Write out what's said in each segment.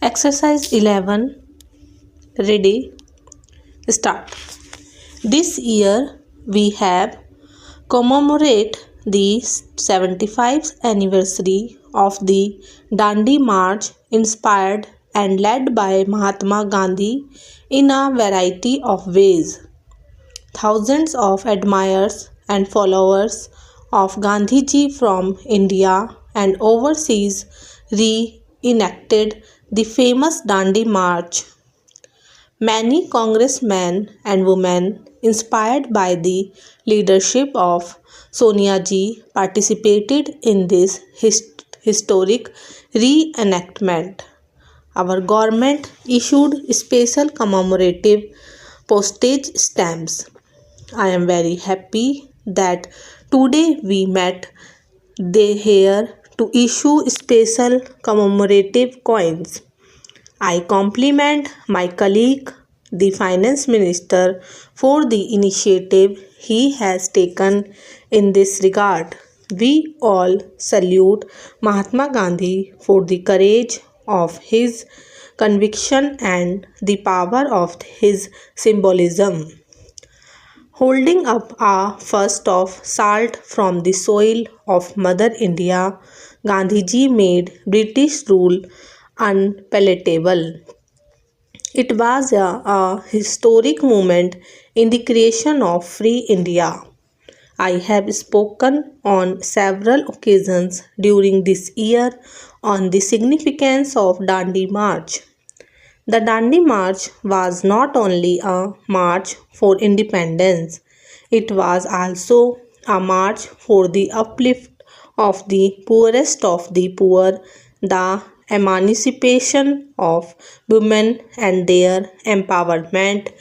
Exercise 11. Ready? Start. This year we have commemorate the 75th anniversary of the Dandi March, inspired and led by Mahatma Gandhi in a variety of ways. Thousands of admirers and followers of Gandhiji from India and overseas reenacted the famous Dandi March. Many congressmen and women, inspired by the leadership of Sonia Ji, participated in this historic reenactment. Our government issued special commemorative postage stamps. I am very happy that today we met here to issue special commemorative coins. I compliment my colleague, the Finance Minister, for the initiative he has taken in this regard. We all salute Mahatma Gandhi for the courage of his conviction and the power of his symbolism. Holding up a first of salt from the soil of Mother India, Gandhiji made British rule unpalatable. It was a historic moment in the creation of free India. I have spoken on several occasions during this year on the significance of Dandi March. The Dandi March was not only a march for independence, it was also a march for the uplift of the poorest of the poor, the emancipation of women and their empowerment,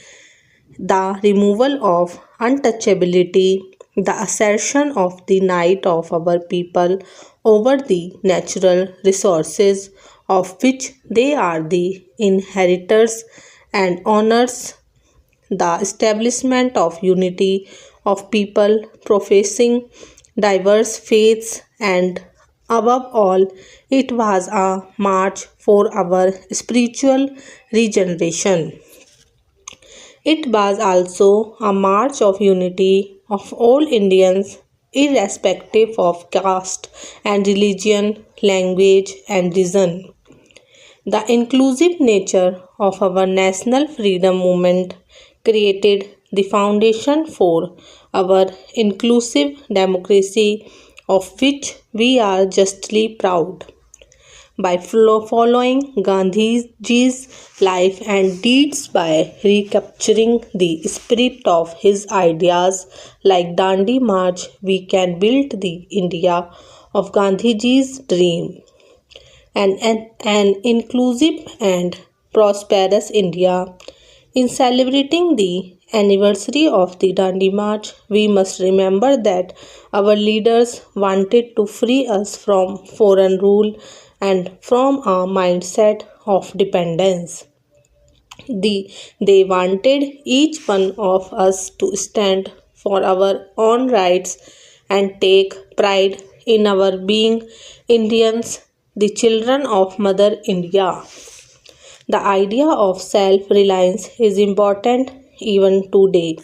the removal of untouchability, the assertion of the right of our people over the natural resources of which they are the inheritors and owners, the establishment of unity of people professing diverse faiths, and above all, it was a march for our spiritual regeneration. It was also a march of unity of all Indians, irrespective of caste and religion, language and reason. The inclusive nature of our national freedom movement created the foundation for our inclusive democracy, of which we are justly proud. By following Gandhiji's life and deeds, by recapturing the spirit of his ideas like Dandi March, we can build the India of Gandhiji's dream, and an inclusive and prosperous India. In celebrating the anniversary of the Dandi March, we must remember that our leaders wanted to free us from foreign rule and from a mindset of dependence. They wanted each one of us to stand for our own rights and take pride in our being Indians, the children of Mother India. The idea of self-reliance is important even today.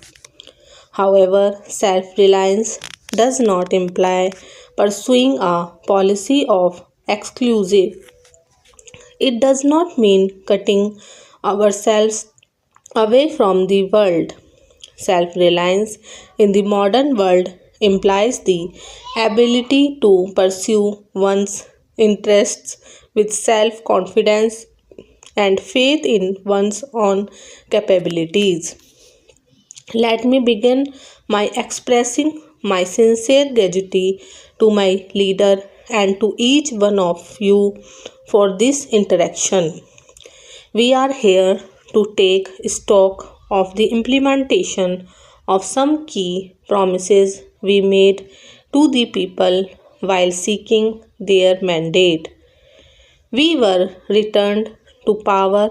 However, self-reliance does not imply pursuing a policy of exclusive. It does not mean cutting ourselves away from the world. Self-reliance in the modern world implies the ability to pursue one's interests with self-confidence and faith in one's own capabilities. Let me begin by expressing my sincere gratitude to my leader and to each one of you for this interaction. We are here to take stock of the implementation of some key promises we made to the people while seeking their mandate. We were returned to power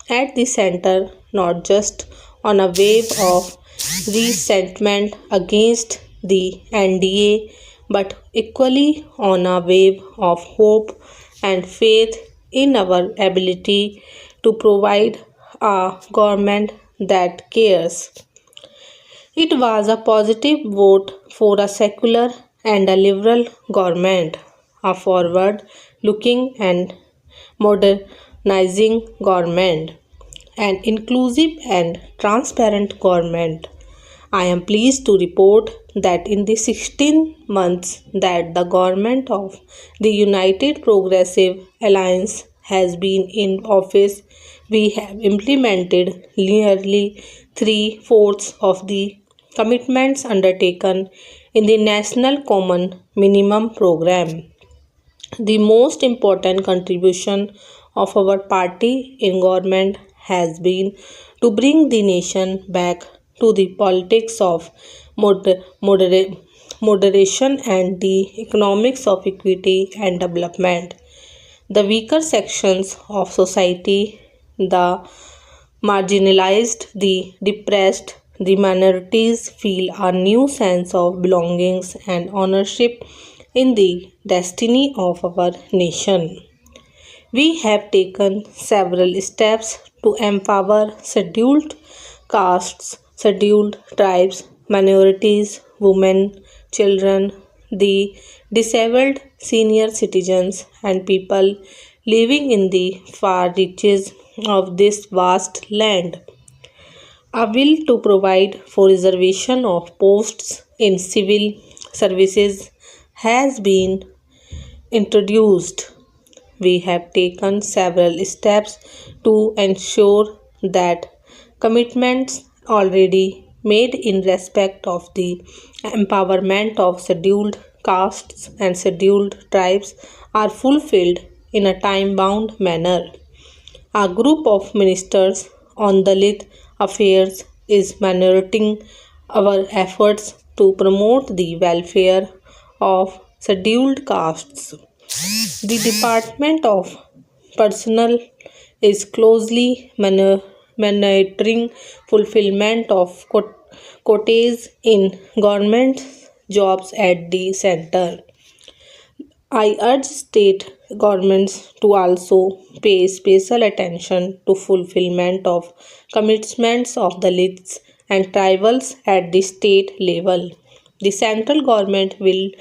at the center not just on a wave of resentment against the NDA but equally on a wave of hope and faith in our ability to provide a government that cares. It was a positive vote for a secular and a liberal government, a forward looking and modernizing government, an inclusive and transparent government. I am pleased to report that in the 16 months that the government of the United Progressive Alliance has been in office, we have implemented nearly three-fourths of the commitments undertaken in the National Common Minimum Program. The most important contribution of our party in government has been to bring the nation back to the politics of moder- modera- moderation and the economics of equity and development. The weaker sections of society, the marginalized, the depressed, the minorities feel a new sense of belongings and ownership in the destiny of our nation. We have taken several steps to empower scheduled castes, scheduled tribes, minorities, women, children, the disabled, senior citizens, and people living in the far reaches of this vast land. A bill to provide for reservation of posts in civil services has been introduced. We have taken several steps to ensure that commitments already made in respect of the empowerment of scheduled castes and scheduled tribes are fulfilled in a time bound manner. A group of ministers on Dalit affairs is monitoring our efforts to promote the welfare of scheduled castes. The Department of Personnel is closely monitoring fulfillment of quotas in government jobs at the center. I urge state governments to also pay special attention to fulfillment of commitments of the Dalits and tribals at the state level. The central government will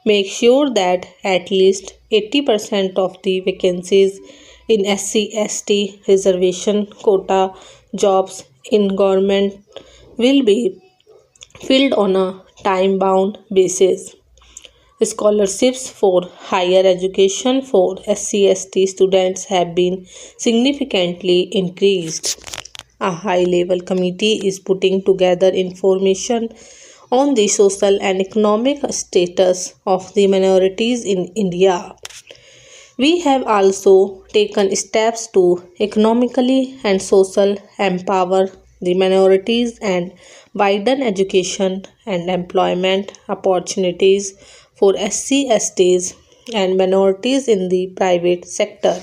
make sure that at least 80% of the vacancies in SC/ST reservation quota jobs in government will be filled on a time bound basis. Scholarships for higher education for SC/ST students have been significantly increased. A high level committee is putting together information on the social and economic status of the minorities in India. We have also taken steps to economically and social empower the minorities and widen education and employment opportunities for SC/STs and minorities in the private sector.